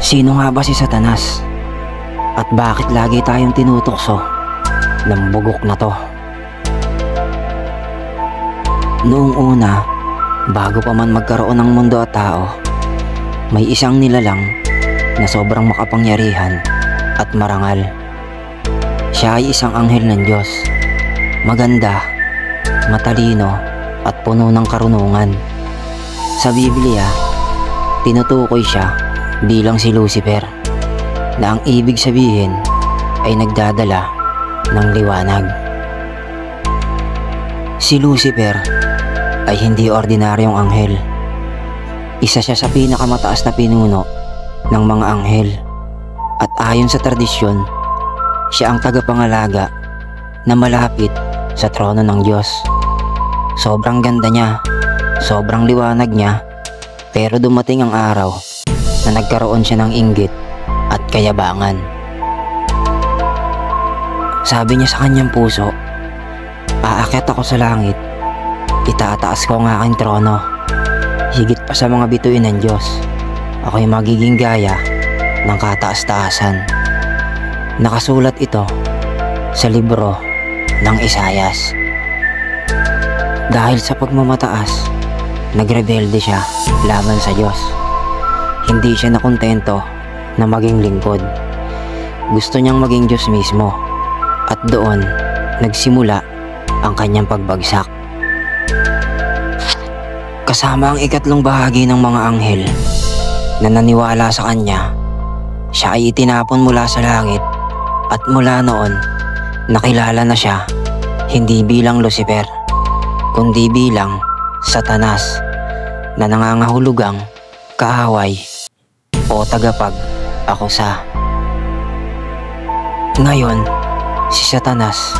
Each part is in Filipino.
Sino nga ba si Satanas? At bakit lagi tayong tinutokso ng bugok na to? Noong una, bago pa man magkaroon ng mundo at tao, may isang nilalang na sobrang makapangyarihan at marangal. Siya ay isang anghel ng Diyos, maganda, matalino at puno ng karunungan. Sa Biblia, tinutukoy siya bilang si Lucifer, na ang ibig sabihin ay nagdadala ng liwanag. Si Lucifer ay hindi ordinaryong anghel. Isa siya sa pinakamataas na pinuno ng mga anghel, at ayon sa tradisyon, siya ang tagapangalaga na malapit sa trono ng Diyos. Sobrang ganda niya, sobrang liwanag niya, pero dumating ang araw na nagkaroon siya ng inggit at kayabangan. Sabi niya sa kanyang puso, "Aakyat ako sa langit, itataas ko ang aking trono, higit pa sa mga bituin ng Diyos. Ako'y magiging gaya ng kataas-taasan." Nakasulat ito sa libro ng Isayas. Dahil sa pagmamataas, nagrebelde siya laban sa Diyos. Hindi siya nakontento na maging lingkod. Gusto niyang maging Diyos mismo, at doon nagsimula ang kanyang pagbagsak. Kasama ang ikatlong bahagi ng mga anghel na naniwala sa kanya, siya ay itinapon mula sa langit, at mula noon nakilala na siya hindi bilang Lucifer, kundi bilang Satanas, na nangangahulugang kaaway o tagapag-akusa. Ngayon, si Satanas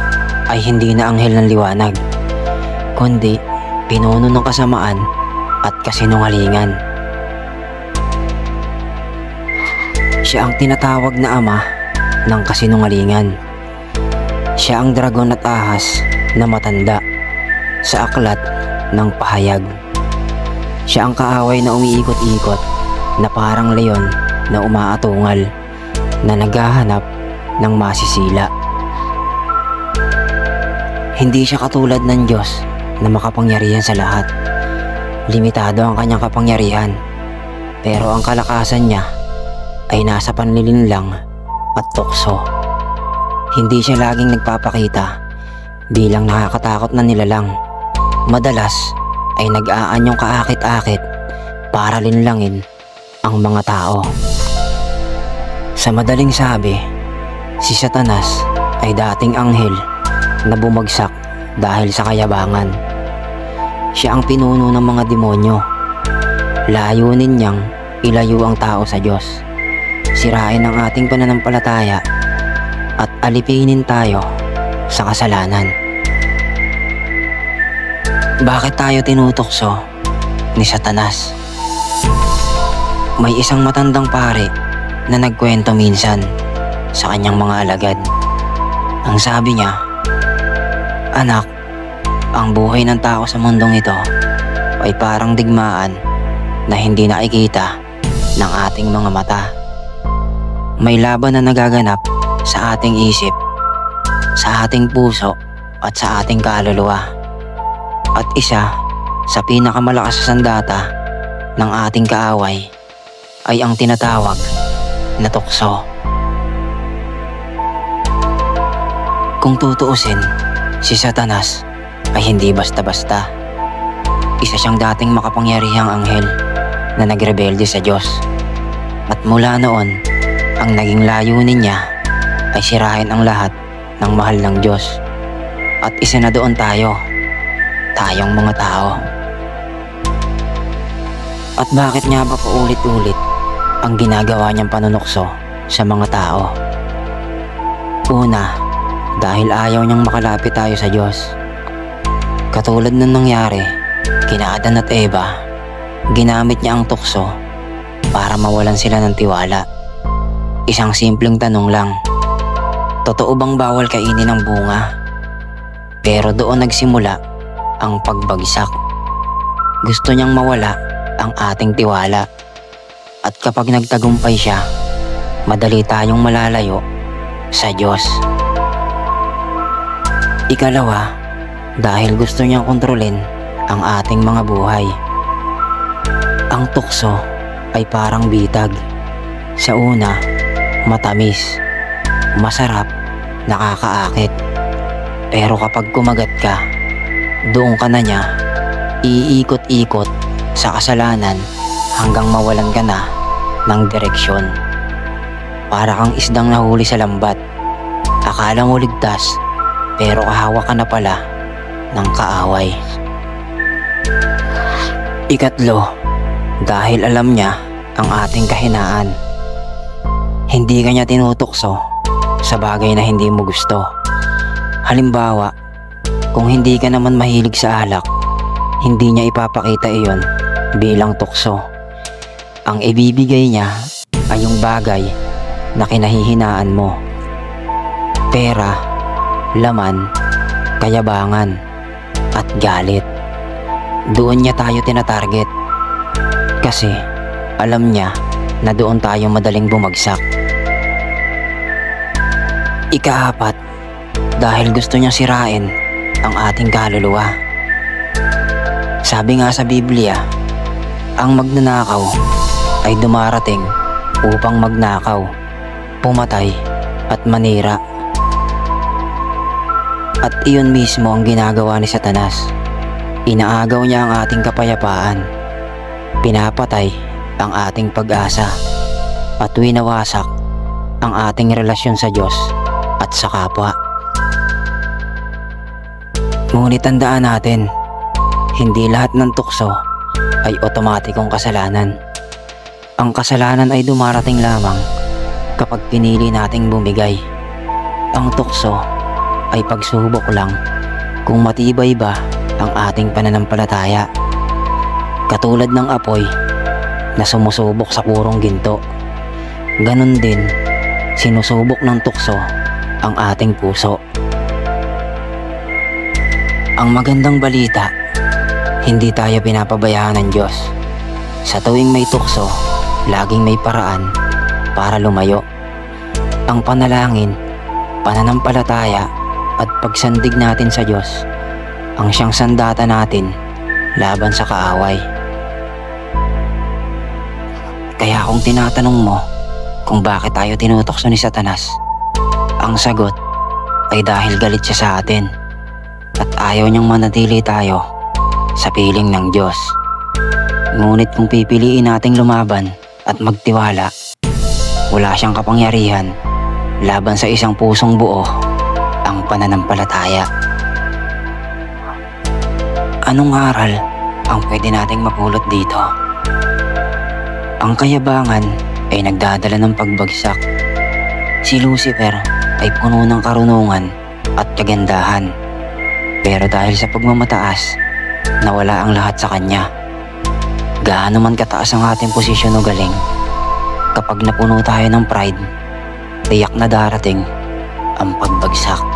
ay hindi na anghel ng liwanag, kundi pinuno ng kasamaan at kasinungalingan. Siya ang tinatawag na ama ng kasinungalingan. Siya ang dragon at ahas na matanda sa aklat ng pahayag. Siya ang kaaway na umiikot-ikot na parang leon na umaatungal, na naghahanap ng masisila. Hindi siya katulad ng Diyos na makapangyarihan sa lahat. Limitado ang kanyang kapangyarihan, pero ang kalakasan niya ay nasa panlilinlang at tukso. Hindi siya laging nagpapakita bilang nakakatakot na nilalang. Madalas ay nag-aanyong kaakit-akit para linlangin ang mga tao. Sa madaling sabi, si Satanas ay dating anghel na bumagsak dahil sa kayabangan. Siya ang pinuno ng mga demonyo. Layunin niyang ilayo ang tao sa Diyos, sirain ang ating pananampalataya, at alipinin tayo sa kasalanan. Bakit tayo tinutokso ni Satanas? May isang matandang pare na nagkwento minsan sa kanyang mga alagad. Ang sabi niya, "Anak, ang buhay ng tao sa mundong ito ay parang digmaan na hindi nakikita ng ating mga mata. May laban na nagaganap sa ating isip, sa ating puso at sa ating kaluluwa. At isa sa pinakamalakas na sandata ng ating kaaway ay ang tinatawag na tukso." Kung tutuusin, si Satanas ay hindi basta-basta. Isa siyang dating makapangyarihang anghel na nagrebelde sa Diyos. At mula noon, ang naging layunin niya ay sirain ang lahat ng mahal ng Diyos. At isa na doon tayo, tayong mga tao. At bakit nga ba paulit-ulit ang ginagawa niyang panunukso sa mga tao? Una, dahil ayaw niyang makalapit tayo sa Diyos. Katulad ng nangyari kina Adan at Eva, ginamit niya ang tukso para mawalan sila ng tiwala. Isang simpleng tanong lang, totoo bang bawal kainin ang bunga? Pero doon nagsimula ang pagbagsak. Gusto niyang mawala ang ating tiwala. At kapag nagtagumpay siya, madali tayong malalayo sa Diyos. Ikalawa, dahil gusto niyang kontrolin ang ating mga buhay. Ang tukso ay parang bitag. Sa una, matamis, masarap, nakakaakit. Pero kapag kumagat ka, doon ka na niya iikot-ikot sa kasalanan hanggang mawalan ka na ng direksyon. Para kang isdang nahuli sa lambat. Akala mo ligtas, pero kahawak ka na pala ng kaaway. Ikatlo, dahil alam niya ang ating kahinaan. Hindi ka niya tinutukso sa bagay na hindi mo gusto. Halimbawa, kung hindi ka naman mahilig sa alak, hindi niya ipapakita iyon bilang tukso. Ang ibibigay niya ay yung bagay na kinahihinaan mo. Pera, laman, kayabangan, at galit. Doon niya tayo tinatarget. Kasi alam niya na doon tayo madaling bumagsak. Ikaapat, dahil gusto niya sirain ang ating kaluluwa. Sabi nga sa Biblia, ang magnanakaw ay dumarating upang magnakaw, pumatay at manira. At iyon mismo ang ginagawa ni Satanas. Inaagaw niya ang ating kapayapaan, pinapatay ang ating pag-asa, at winawasak ang ating relasyon sa Diyos at sa kapwa. Ngunit tandaan natin, hindi lahat ng tukso ay otomatikong kasalanan. Ang kasalanan ay dumarating lamang kapag pinili nating bumigay. Ang tukso ay pagsubok lang kung matibay ba ang ating pananampalataya. Katulad ng apoy na sumusubok sa purong ginto, ganun din sinusubok ng tukso ang ating puso. Ang magandang balita, hindi tayo pinapabayaan ng Diyos. Sa tuwing may tukso, laging may paraan para lumayo. Ang panalangin, pananampalataya at pagsandig natin sa Diyos ang siyang sandata natin laban sa kaaway. Kaya kung tinatanong mo kung bakit tayo tinutokso ni Satanas, ang sagot ay dahil galit siya sa atin at ayaw niyang manatili tayo sa piling ng Diyos. Ngunit kung pipiliin nating lumaban at magtiwala, wala siyang kapangyarihan laban sa isang pusong buo ang pananampalataya. Anong aral ang pwede nating mapulot dito? Ang kayabangan ay nagdadala ng pagbagsak. Si Lucifer ay puno ng karunungan at kagandahan. Pero dahil sa pagmamataas, nawala ang lahat sa kanya. Gaano man kataas ang ating posisyon o galing, kapag napuno tayo ng pride, tiyak na darating ang pagbagsak.